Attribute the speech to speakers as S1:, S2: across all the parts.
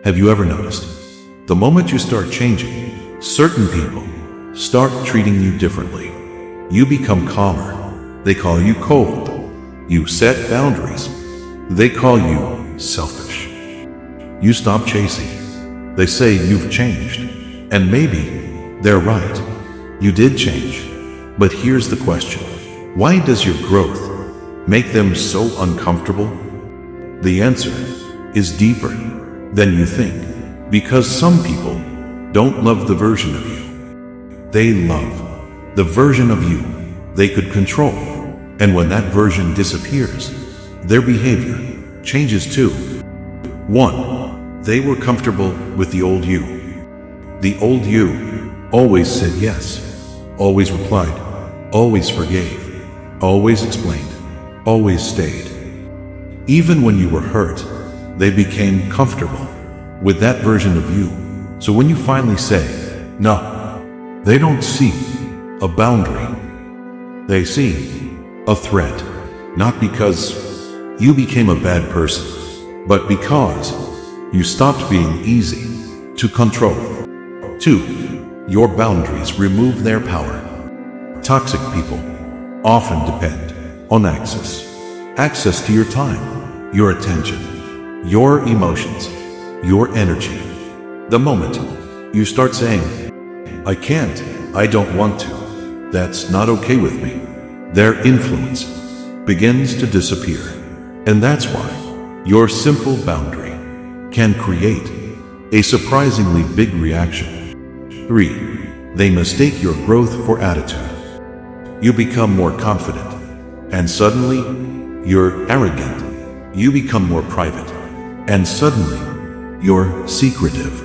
S1: Have you ever noticed? The moment you start changing, certain people start treating you differently. You become calmer. They call you cold. You set boundaries. They call you selfish. You stop chasing. They say you've changed. And maybe they're right. You did change. But here's the question. Why does your growth make them so uncomfortable? The answer is deeper than you think. Because some people don't love the version of you. They love the version of you they could control. And when that version disappears, their behavior changes too. 1. They were comfortable with the old you. The old you always said yes, always replied, always forgave, always explained, always stayed. Even when you were hurt, they became comfortable with that version of you. So when you finally say, no, they don't see a boundary. They see a threat, not because you became a bad person, but because you stopped being easy to control. 2. Your boundaries remove their power. Toxic people often depend on access to your time, your attention, your emotions, your energy. The moment you start saying, I can't, I don't want to, that's not okay with me, their influence begins to disappear. And that's why your simple boundary can create a surprisingly big reaction. 3. They mistake your growth for attitude. You become more confident, and suddenly you're arrogant. You become more private, and suddenly you're secretive.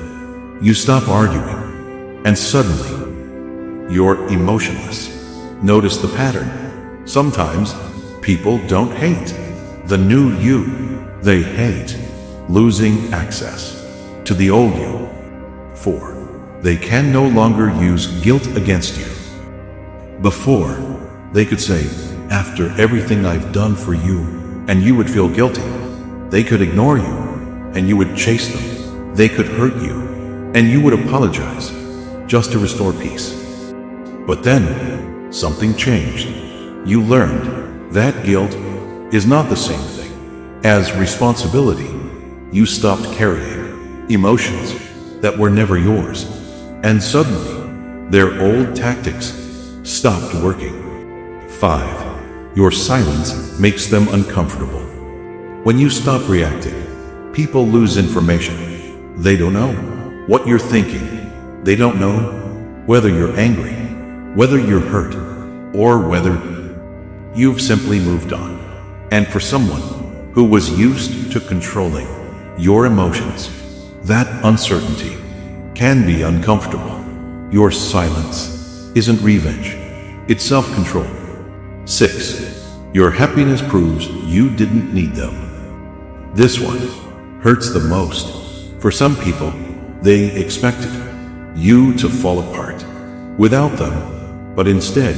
S1: You stop arguing, and suddenly you're emotionless. Notice the pattern. Sometimes people don't hate the new you. They hate losing access to the old you. 4. They can no longer use guilt against you. Before, they could say, after everything I've done for you, and you would feel guilty. They could ignore you, and you would chase them. They could hurt you, and you would apologize, just to restore peace. But then, something changed. You learned that guilt is not the same thing as responsibility. You stopped carrying emotions that were never yours. And suddenly, their old tactics stopped working. 5. Your silence makes them uncomfortable. When you stop reacting, people lose information. They don't know what you're thinking. They don't know whether you're angry, whether you're hurt, or whether you've simply moved on. And for someone who was used to controlling your emotions, that uncertainty can be uncomfortable. Your silence isn't revenge, it's self-control. 6. Your happiness proves you didn't need them. This one hurts the most. For some people, they expected you to fall apart without them, but instead,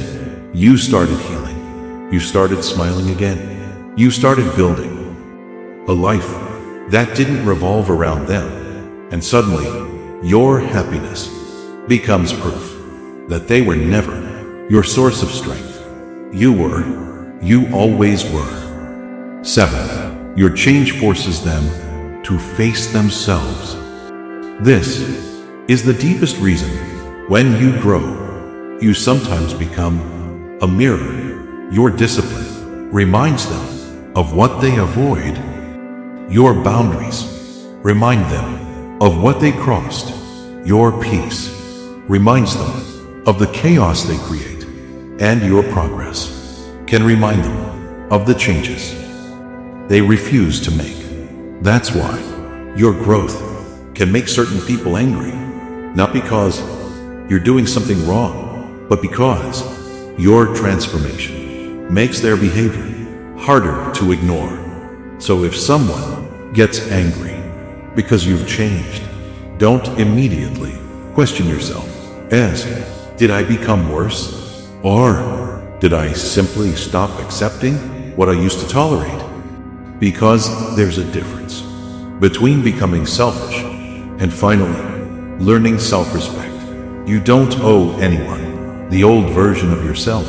S1: you started healing. You started smiling again. You started building a life that didn't revolve around them. And suddenly, your happiness becomes proof that they were never your source of strength. You always were. 7. Your change forces them to face themselves. This is the deepest reason. When you grow, you sometimes become a mirror. Your discipline reminds them of what they avoid. Your boundaries remind them of what they crossed. Your peace reminds them of the chaos they create. And your progress can remind them of the changes they refuse to make. That's why your growth can make certain people angry, not because you're doing something wrong, but because your transformation makes their behavior harder to ignore. So if someone gets angry because you've changed, don't immediately question yourself. Ask, did I become worse? Or did I simply stop accepting what I used to tolerate? Because there's a difference between becoming selfish And finally, learning self-respect. You don't owe anyone the old version of yourself.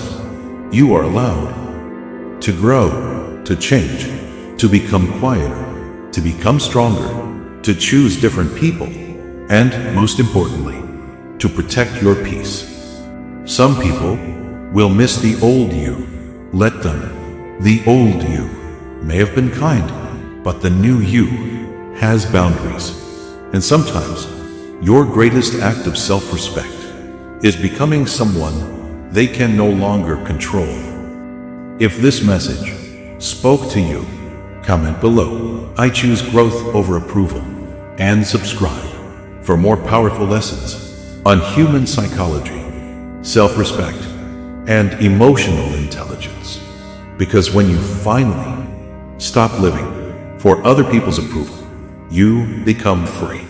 S1: You are allowed to grow, to change, to become quieter, to become stronger, to choose different people, and most importantly, to protect your peace. Some people will miss the old you. Let them. The old you may have been kind, but the new you has boundaries. And sometimes, your greatest act of self-respect is becoming someone they can no longer control. If this message spoke to you, comment below. I choose growth over approval. And subscribe for more powerful lessons on human psychology, self-respect, and emotional intelligence. Because when you finally stop living for other people's approval, you become free.